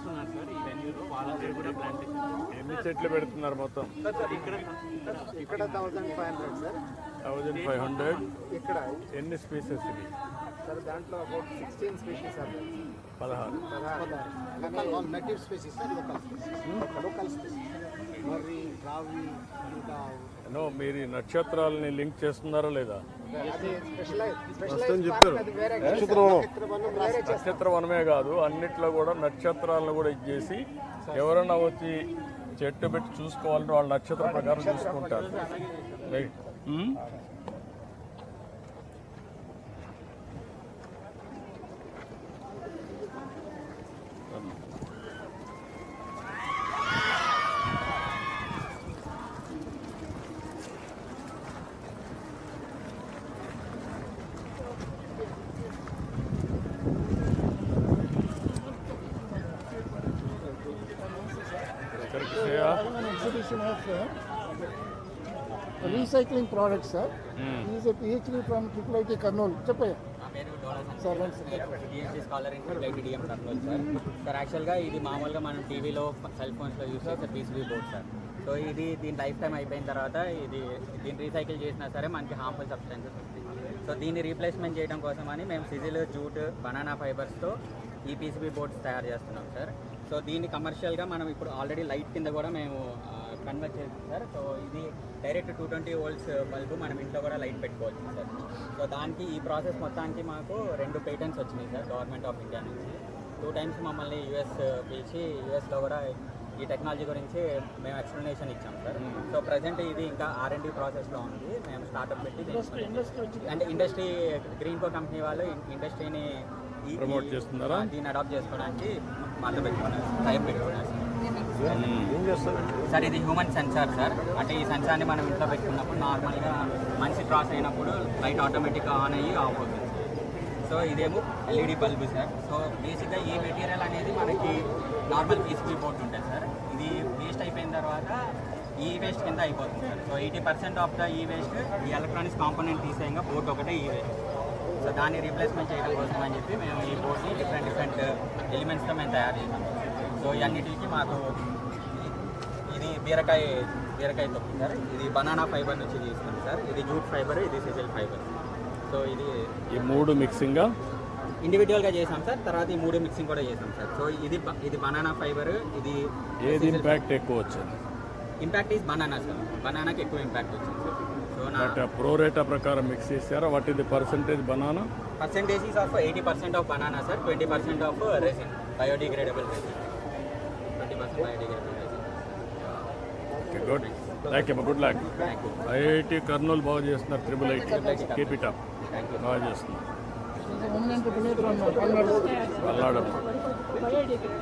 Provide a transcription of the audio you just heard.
చేస్తున్నారు సార్ ఈ వెన్యూలో వాళ్ళ పేరు కూడా ప్లాంటేషన్. ఎన్ని చెట్లు పెడుతున్నారు మొత్తం? ఇక్కడ 1500 సార్. 1500. ఇక్కడ ఎన్ని స్పీసెస్ ఇవి? సార్ దాంట్లో about 16 species sir. 16. Native species sir. Local species మర్రి, రావి, ఇంకా మీరు ఈ నక్షత్రాలని లింక్ చేస్తున్నారా లేదా? అది స్పెషలైజ్ చెప్పారు. అది వేరే నక్షత్ర వనమే కాదు, అన్నిట్లో కూడా నక్షత్రాలను కూడా ఇచ్చేసి ఎవరైనా వచ్చి చెట్టు పెట్టి చూసుకోవాలంటే వాళ్ళ నక్షత్ర ప్రకారం చూసుకుంటారు. Exhibition of recycling products, sir. He is a PhD from IIIT Karnool. చెప్పయ్య. నా పేరు Dola Sanjay, DSc scholar in IIT DM Kurnool sir. Sir యాక్చువల్గా ఇది మామూలుగా మనం టీవీలో సెల్ ఫోన్స్లో యూస్ చేసే పీసీబీ బోర్డ్ సార్. సో దీని లైఫ్ టైం అయిపోయిన తర్వాత దీన్ని రీసైకిల్ చేసినా సరే మనకి హార్మ్ఫుల్ సబ్స్టెన్సెస్ వస్తాయి. సో దీన్ని రీప్లేస్మెంట్ చేయడం కోసమని మేము సిజిల్, జూట్, బనానా ఫైబర్స్తో ఈ పీసీబీ బోర్డ్స్ తయారు చేస్తున్నాం సార్. సో దీన్ని కమర్షియల్గా మనం ఇప్పుడు ఆల్రెడీ లైట్ కింద కూడా మేము కన్వర్ట్ చేసాం సార్. సో ఇది డైరెక్ట్ 220 volts బల్బు మనం ఇంట్లో కూడా లైట్ పెట్టుకోవచ్చు సార్. సో దానికి ఈ ప్రాసెస్ మొత్తానికి మాకు 2 పేటెంట్స్ వచ్చినాయి సార్ గవర్నమెంట్ ఆఫ్ ఇండియా నుంచి. 2 times మమ్మల్ని యూఎస్ పిలిచి యూఎస్లో కూడా ఈ టెక్నాలజీ గురించి మేము ఎక్స్ప్లెనేషన్ ఇచ్చాం సార్. సో ప్రజెంట్ ఇది ఇంకా R&D ప్రాసెస్లో ఉంది. మేము స్టార్ట్అప్ పెట్టి అంటే ఇండస్ట్రీ గ్రీన్కో కంపెనీ వాళ్ళు ఇండస్ట్రీని ప్రమోట్ చేస్తున్నారా? దీన్ని అడాప్ట్ చేసుకోవడానికి మాతో పెట్టుకున్నారు, టైం పెట్టుకున్నారు సార్. సార్ ఇది హ్యూమన్ సెన్సార్ సార్. అంటే ఈ సెన్సార్ని మనం ఇంట్లో పెట్టుకున్నప్పుడు నార్మల్గా మనిషి క్రాస్ అయినప్పుడు లైట్ ఆటోమేటిక్గా ఆన్ అయ్యి ఆఫ్ అవుతుంది. సో ఇదేమో LED బల్బు సార్. సో బేసిక్గా ఈ మెటీరియల్ అనేది మనకి నార్మల్ పీసీబీ బోర్డ్ ఉంటుంది సార్. ఇది వేస్ట్ అయిపోయిన తర్వాత ఈ వేస్ట్ కింద అయిపోతుంది సార్. సో 80% ఆఫ్ ద ఈ వేస్ట్ ఈ ఎలక్ట్రానిక్స్ కాంపోనెంట్ తీసేయంగా బోర్డ్ ఒకటే ఈ వేస్ట్. సో దాన్ని రీప్లేస్మెంట్ చేయడం కోసం అని చెప్పి మేము ఈ బోర్డ్ని డిఫరెంట్ ఎలిమెంట్స్తో మేము తయారు చేసాం. సో ఇవన్నిటికి మాకు ఇది బీరకాయ తొక్కు సార్. ఇది బనానా ఫైబర్ నుంచి తీసుకుంది సార్. ఇది జూట్ ఫైబర్, ఇది సిజిల్ ఫైబర్. సో ఇది ఈ 3 మిక్సింగ్గా ఇండివిజువల్గా చేసాం సార్. తర్వాత ఈ 3 మిక్సింగ్ కూడా చేసాం సార్. సో ఇది బనానా ఫైబర్. ఇది ఏది ఇంపాక్ట్ ఎక్కువ వచ్చింది? Impact is banana sir. బనానాకి ఎక్కువ ఇంపాక్ట్ వచ్చింది సార్. సో ప్రో రేటా ప్రకారం మిక్స్ చేశారా? వాట్ ఇది percentage banana? Percentage is of 80% of banana sir, 20% of resin, biodegradable resin, 20% biodegradable resin. Okay, good. Thank you, good luck. IIT Kurnool బాగా చేస్తున్నారు. IIIT keep it up. బాగా చేస్తున్నారు. eminent Punetra, Palnadu.